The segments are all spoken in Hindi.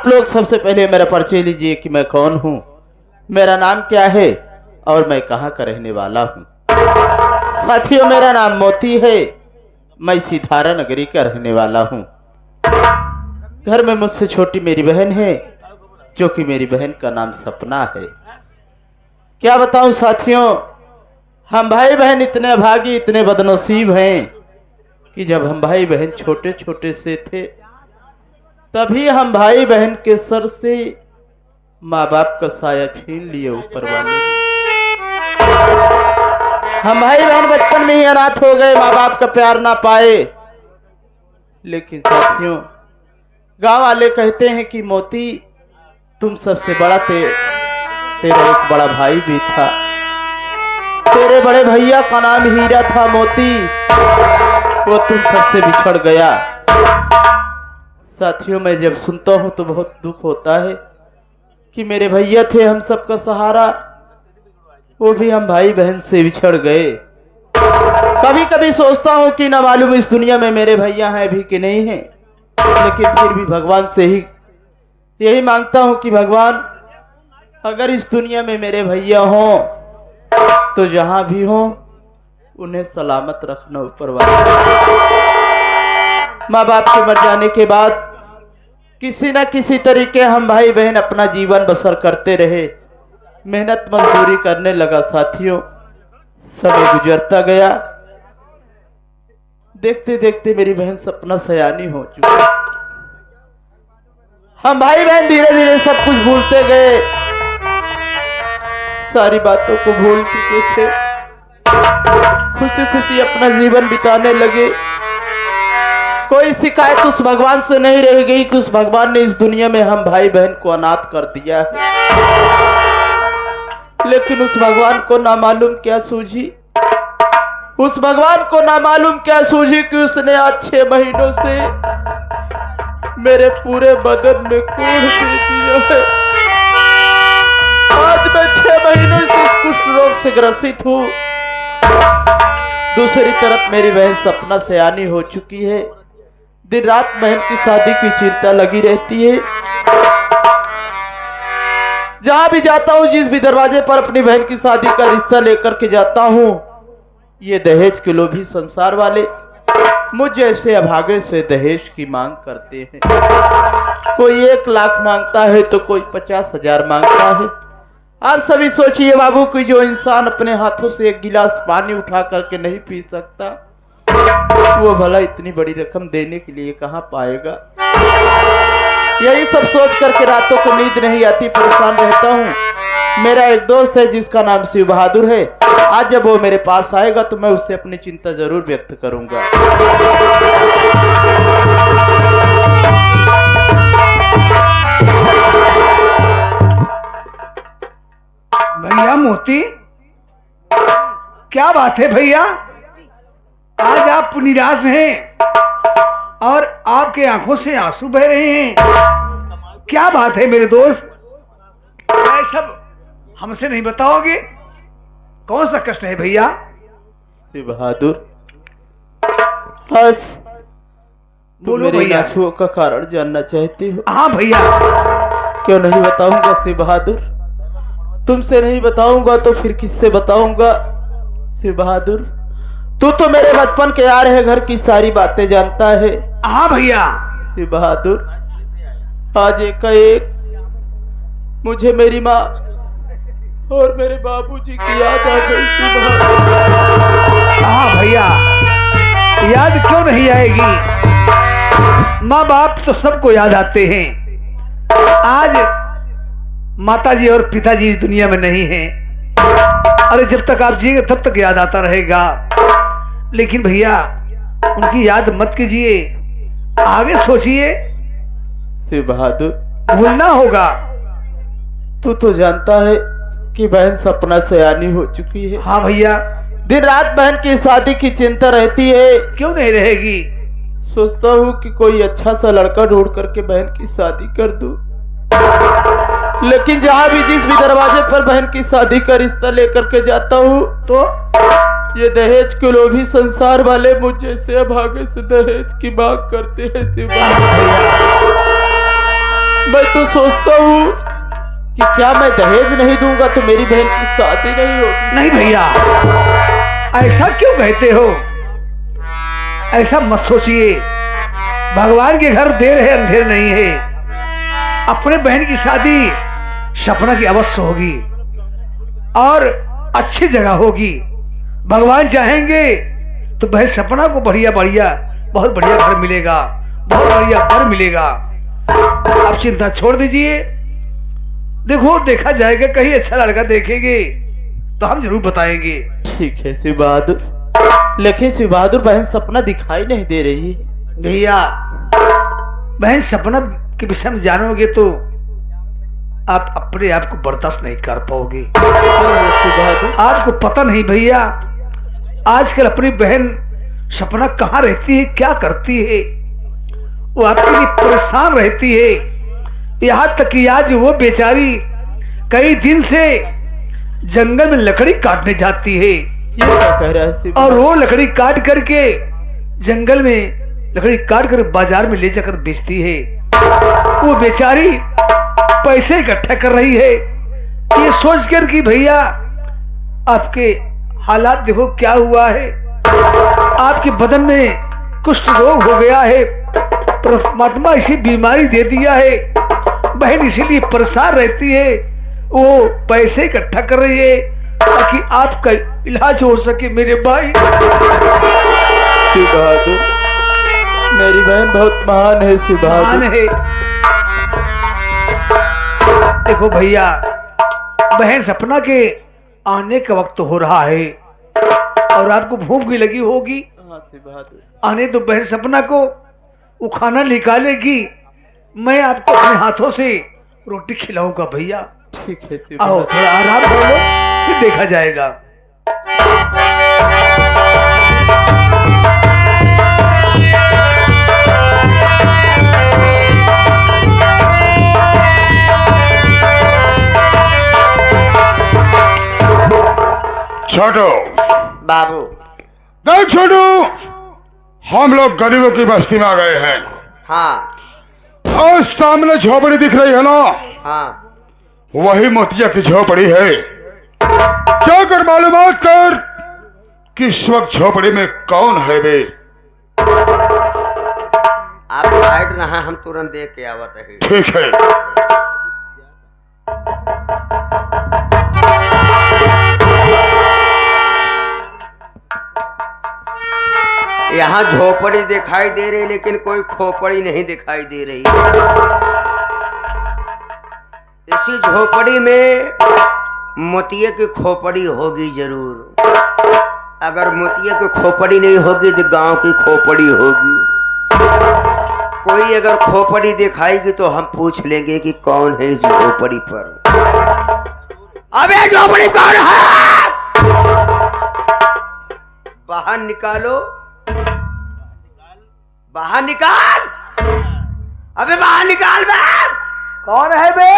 आप लोग सबसे पहले मेरा परिचय लीजिए कि मैं कौन हूँ, मेरा नाम क्या है और मैं कहाँ का रहने वाला हूँ। साथियों, मेरा नाम मोती है, मैं सिधारा नगरी का रहने वाला हूँ। घर में मुझसे छोटी मेरी बहन है, जो कि मेरी बहन का नाम सपना है। क्या बताऊं साथियों, हम भाई बहन इतने अभागी, इतने बदनसीब हैं कि जब हम भाई बहन छोटे छोटे से थे तभी हम भाई बहन के सर से माँ बाप का साया छीन लिए ऊपर वाले। हम भाई बहन बचपन में ही अनाथ हो गए, माँ बाप का प्यार ना पाए। लेकिन साथियों, गांव वाले कहते हैं कि मोती तुम सबसे बड़ा तेरा एक बड़ा भाई भी था, तेरे बड़े भैया का नाम हीरा था मोती, वो तुम सबसे बिछड़ गया। साथियों, मैं जब सुनता हूं तो बहुत दुख होता है कि मेरे भैया थे हम सबका सहारा, वो भी हम भाई बहन से बिछड़ गए। कभी कभी सोचता हूं कि ना मालूम इस दुनिया में मेरे भैया हैं भी कि नहीं हैं, लेकिन फिर भी भगवान से ही यही मांगता हूं कि भगवान अगर इस दुनिया में मेरे भैया हों तो जहां भी हों उन्हें सलामत रखना ऊपर वाले। माँ बाप के मर जाने के बाद किसी न किसी तरीके हम भाई बहन अपना जीवन बसर करते रहे, मेहनत मजदूरी करने लगा। साथियों, समय गुजरता गया, देखते देखते मेरी बहन सपना सयानी हो चुकी। हम भाई बहन धीरे धीरे सब कुछ भूलते गए, सारी बातों को भूल चुके थे, खुशी खुशी अपना जीवन बिताने लगे। कोई शिकायत उस भगवान से नहीं रह गई कि उस भगवान ने इस दुनिया में हम भाई बहन को अनाथ कर दिया है। लेकिन उस भगवान को ना मालूम क्या सूझी, उस भगवान को ना मालूम क्या सूझी कि उसने आज 6 महीनों से मेरे पूरे बदन में कोढ़ दे दिया है। आज मैं 6 महीनों से इस कुष्ठ रोग से ग्रसित हूँ। दूसरी तरफ मेरी बहन सपना सयानी हो चुकी है, दिन रात बहन की शादी की चिंता लगी रहती है। जहां भी जाता हूं, जिस भी दरवाजे पर अपनी बहन की शादी का रिश्ता लेकर के जाता हूं, ये दहेज के लोभी संसार वाले मुझ जैसे अभागे से दहेज की मांग करते हैं। कोई 1 लाख मांगता है तो कोई 50,000 मांगता है। आप सभी सोचिए बाबू कि जो इंसान अपने हाथों से 1 गिलास पानी उठा करके नहीं पी सकता, वो भला इतनी बड़ी रकम देने के लिए कहां पाएगा। यही सब सोच करके रातों को नींद नहीं आती, परेशान रहता हूं। मेरा एक दोस्त है जिसका नाम शिव बहादुर है, आज जब वो मेरे पास आएगा तो मैं उससे अपनी चिंता जरूर व्यक्त करूंगा। भैया मोती, क्या बात है भैया, आज आप निराश हैं और आपके आंखों से आंसू बह रहे हैं। क्या बात है मेरे दोस्त, क्या सब हमसे नहीं बताओगे? कौन सा कष्ट है भैया? शिव बहादुर, बस तुम मेरे आंसुओं का कारण जानना चाहती हो? हाँ भैया। क्यों नहीं बताऊंगा शिव बहादुर, तुमसे नहीं बताऊंगा तो फिर किससे बताऊंगा। शिव बहादुर, तू तो मेरे बचपन के यार है, घर की सारी बातें जानता है। हाँ भैया। शिव बहादुर, आज एक मुझे मेरी माँ और मेरे बाबूजी की याद आ गई। शिव बहादुर। हाँ भैया, याद क्यों नहीं आएगी, माँ बाप तो सबको याद आते हैं। आज माताजी और पिताजी इस दुनिया में नहीं हैं, अरे जब तक आप जिएंगे तब तक याद आता रहेगा। लेकिन भैया उनकी याद मत कीजिए, आगे सोचिए। शिव बहादुर, भूलना होगा। तू तो जानता है कि बहन सपना सयानी हो चुकी है। हाँ भैया। दिन रात बहन की शादी की चिंता रहती है। क्यों नहीं रहेगी? सोचता हूँ कि कोई अच्छा सा लड़का ढूंढ करके बहन की शादी कर दूं, लेकिन जहां भी जिस भी दरवाजे पर बहन की शादी का रिश्ता लेकर के जाता हूँ तो ये दहेज के लोभी संसार वाले मुझ जैसे अभागे से दहेज की मांग करते हैं। मैं तो सोचता हूँ कि क्या मैं दहेज नहीं दूंगा तो मेरी बहन की शादी नहीं होगी। नहीं भैया, ऐसा क्यों कहते हो? ऐसा मत सोचिए। भगवान के घर देर है अंधेर नहीं है। अपने बहन की शादी सपना की अवश्य होगी और अच्छी जगह होगी। भगवान चाहेंगे तो बहन सपना को बढ़िया बढ़िया बहुत बढ़िया घर मिलेगा, बहुत बढ़िया घर मिलेगा। आप चिंता छोड़ दीजिए। देखो देखा जाएगा, कहीं अच्छा लड़का देखेंगे तो हम जरूर बताएंगे। ठीक है शिव बहादुर, लेकिन शिव बहादुर बहन सपना दिखाई नहीं दे रही। भैया बहन सपना के विषय में जानोगे तो आप अपने आप को बर्दाश्त नहीं कर पाओगे। शिव बहादुर, आपको पता नहीं भैया, आजकल अपनी बहन सपना कहाँ रहती है, क्या करती है, वो आपके लिए परेशान रहती है। यहाँ तक कि आज वो बेचारी कई दिन से जंगल में लकड़ी काटने जाती है। ये क्या कह रहा है शिव? और वो लकड़ी काट करके जंगल में लकड़ी काट कर बाजार में ले जाकर बेचती है। वो बेचारी पैसे इकट्ठा कर रही है, ये सोच कर कि भैया आपके हालात देखो क्या हुआ है, आपके बदन में कुष्ठ रोग हो गया है, परमात्मा इसी बीमारी दे दिया है। बहन इसीलिए परेशान रहती है, वो पैसे इकट्ठा कर रही है ताकि आपका इलाज हो सके मेरे भाई। शिव बहादुर, मेरी बहन बहुत महान है शिव बहादुर। महान है। देखो भैया, बहन सपना के आने का वक्त हो रहा है और आपको भूख भी लगी होगी। हाँ शिव बहादुर, आने तो बहन सपना को वो खाना निकालेगी, मैं आपको अपने हाथों से रोटी खिलाऊंगा भैया। ठीक है शिव आओ बहादुर। थोड़ा आराम कर लो, फिर देखा जाएगा। छोटू, बाबू, देख छोटू, हम लोग गरीबों की बस्ती में आ गए हैं हाँ और सामने झोपड़ी दिख रही है ना, हाँ वही मोतिया की झोपड़ी है। जाकर मालूमात कर कि इस वक्त झोपड़ी में कौन है बे। आप साइड रहा, हम तुरंत देख के आवत है। ठीक है। यहाँ झोपड़ी दिखाई दे रही लेकिन कोई खोपड़ी नहीं दिखाई दे रही। इसी झोपड़ी में मोतिये की खोपड़ी होगी जरूर। अगर मोतिये की खोपड़ी नहीं होगी तो गांव की खोपड़ी होगी। कोई अगर खोपड़ी दिखाएगी तो हम पूछ लेंगे कि कौन है इस झोपड़ी पर। अबे झोपड़ी कौन है? बाहर निकालो, बाहर निकाल, अबे बाहर निकाल बे। कौन है बे?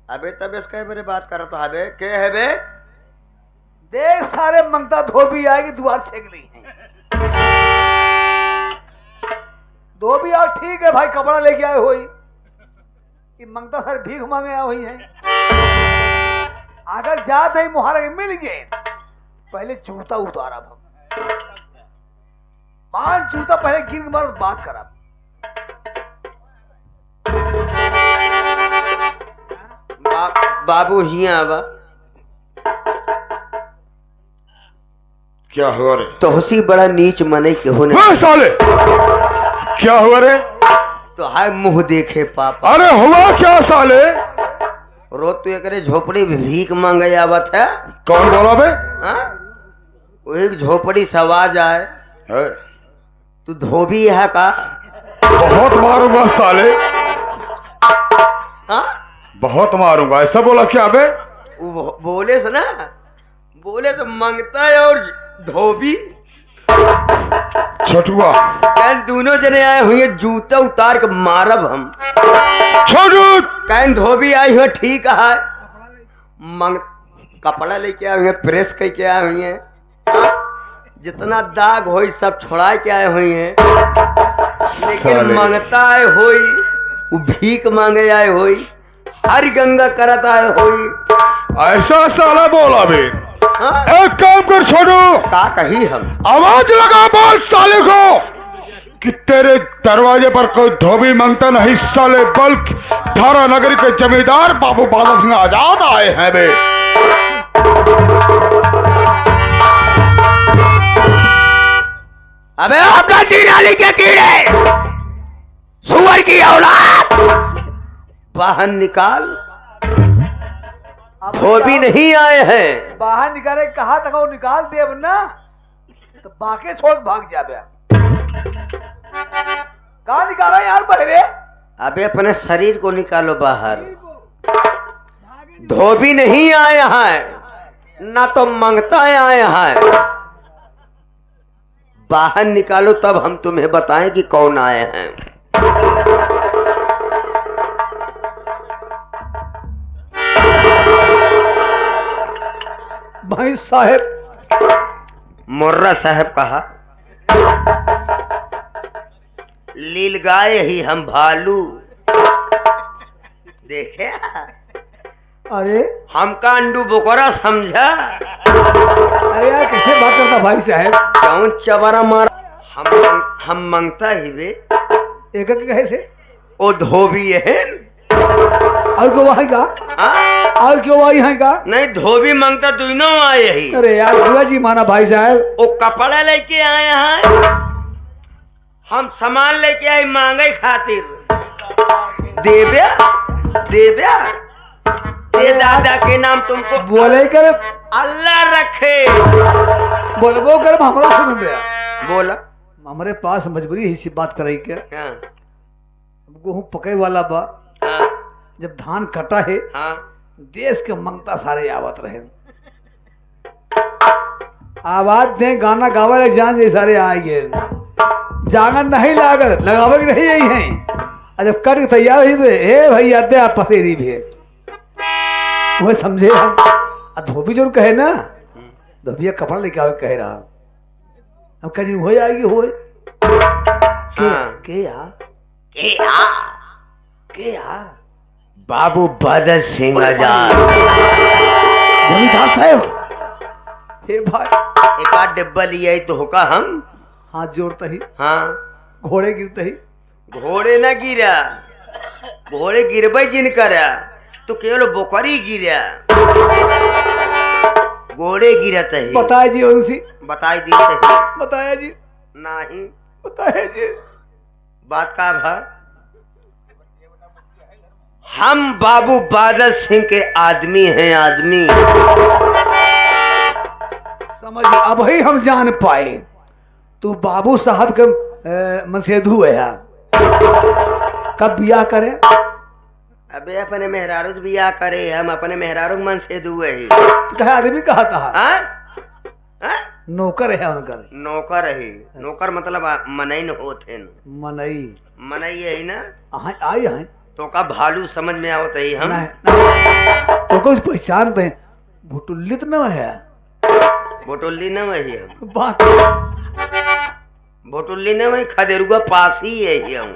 अबे तब इसका मेरे बात कर रहा था। अबे के है बे? देख सारे मंगता धोबी आएगी, द्वार छेक ली है। धोबी और ठीक है भाई, कपड़ा लेके आए हुई कि मंगता सर भीख मांगे आई हुई है। अगर जात है मुहारा मिल गए, पहले जूता उतारा हम 5 जूता पहले गिर के बाद बात करा। बाबू हिया आवा। क्या हुआ रे? तोहसी बड़ा नीच मने के होने। हाँ साले, क्या हुआ रे? तो हाय मुंह देखे पापा। अरे हुआ क्या साले? रोज तो एक झोपड़ी में भीख मांगे आवत है। कौन बोला बे? हाँ? वो एक झोपड़ी सवाज आए। है? तू धोबी है का? बहुत मारूंगा साले, हाँ? बहुत मारूंगा। ऐसा बोला क्या बे? वो बोले से ना, बोले तो मांगता है और धोबी। छोटुआ, कैन दोनों जने आए हुए, जूता उतार के मारब हम। छोटू, कैन धोबी आई हुए, ठीक है, मंग कपड़ा लेके आए हुए, प्रेस करके आए हुए हैं, जितना दाग हो सब छोड़ा के आए हुए हैं। लेकिन साले। मांगता है होई, वो भीख मांगे आए होई, हर गंगा करत आए होई। ऐसा साला बोला बे। हाँ? एक काम कर छोटू, का कही हम? आवाज लगा बोल साले को कि तेरे दरवाजे पर कोई धोबी मांगता नहीं साले, बल्कि धारा नगरी के जमींदार बाबू बादल सिंह आजाद आए हैं बे। अबे आपका नाली के कीड़े, सुअर की औलाद, बाहर निकाल। धोबी नहीं आए हैं। बाहर निकाले कहा तक वो निकाल दे अब ना, तो बाके छोड़ भाग जाबे। कहा निकाला यार बहरे? अबे अपने शरीर को निकालो बाहर। धोबी नहीं आए हैं, ना तो मंगता आए हैं। बाहर निकालो तब हम तुम्हें बताएं कि कौन आए हैं। भाई साहब। मुर्रा साहब कहा, लील गाय ही हम भालू देखे, अरे हमका अंडू बोकरा समझा। अरे यार कैसे बात करता भाई साहब? कौन चबरा मारा? हम मंगता ही वे। एक कैसे? ओ धोबी है। और क्यों वहां का? हाँ? और क्यों वही है का? नहीं, धोबी मंगता दोनों आए ही। अरे यार बुआ जी माना भाई साहब। वो कपड़ा लेके आए हैं, हम सामान लेके आए मांगे खातिर। देव्या देव्या, ये दादा के नाम तुमको बोले कर, अल्लाह रखे। बोलबो कर हमारा सुन गया। बोला हमारे पास मजबूरी है इसी बात करे क्या? हाँ, गेहूं पके वाला बा, हाँ, जब धान कटा है हाँ। देश के मंगता सारे आवत रहे, आवाज दे गाना गावे जान जे सारे आए। जागन नहीं लागत, लगावे के नहीं यही है। और जब कट के तैयार ही दे, हे भैया दे आप पसेरी भी है वो समझे हम। धोबी जो कहे ना, धोबिया कपड़ा लेके आवे कह रहा, हम कहीं हो जाएगी हो हाँ। के या के या बाबू बादल सिंह आजाद। जमींदार साहब। हे भाई एक आध डिब्बा लिया तो होगा हम। हाथ जोड़ता ही, हाँ, घोड़े गिरते ही। घोड़े न गिरा, घोड़े गिरबे जिन करा तो केवल बोकरी गिरा, घोड़े गिरत है। बताया जी उनसी, बताई दी सही। बताया जी, नहीं, बताया जी। बात का भा, हम बाबू बादल सिंह के आदमी हैं, आदमी। समझ अब ही हम जान पाए तू बाबू साहब के मसेधु है। कब बियाह करे? अबे अपने मेहरारू से बियाह करे, हम अपने मेहरारू मन से दुए ही। कहा आदमी कहा था? हाँ? नौकर है उनका। नौकर ही, नौकर मतलब मनई न होते न। मनई मनई है ना, आई है तो का भालू समझ में आवत है हम। तो कुछ पहचानते हैं, भुटुल्लित न है। भोटुल्ली न वही हम, बात भोटुल्ली न वही खदेरुआ पास ही है ही हम।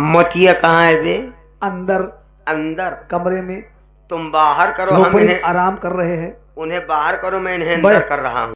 मोतिया कहाँ है बे? अंदर अंदर कमरे में। तुम बाहर करो, हम झोपड़ी में इन्हें आराम कर रहे हैं। उन्हें बाहर करो, मैं इन्हें अंदर कर रहा हूँ।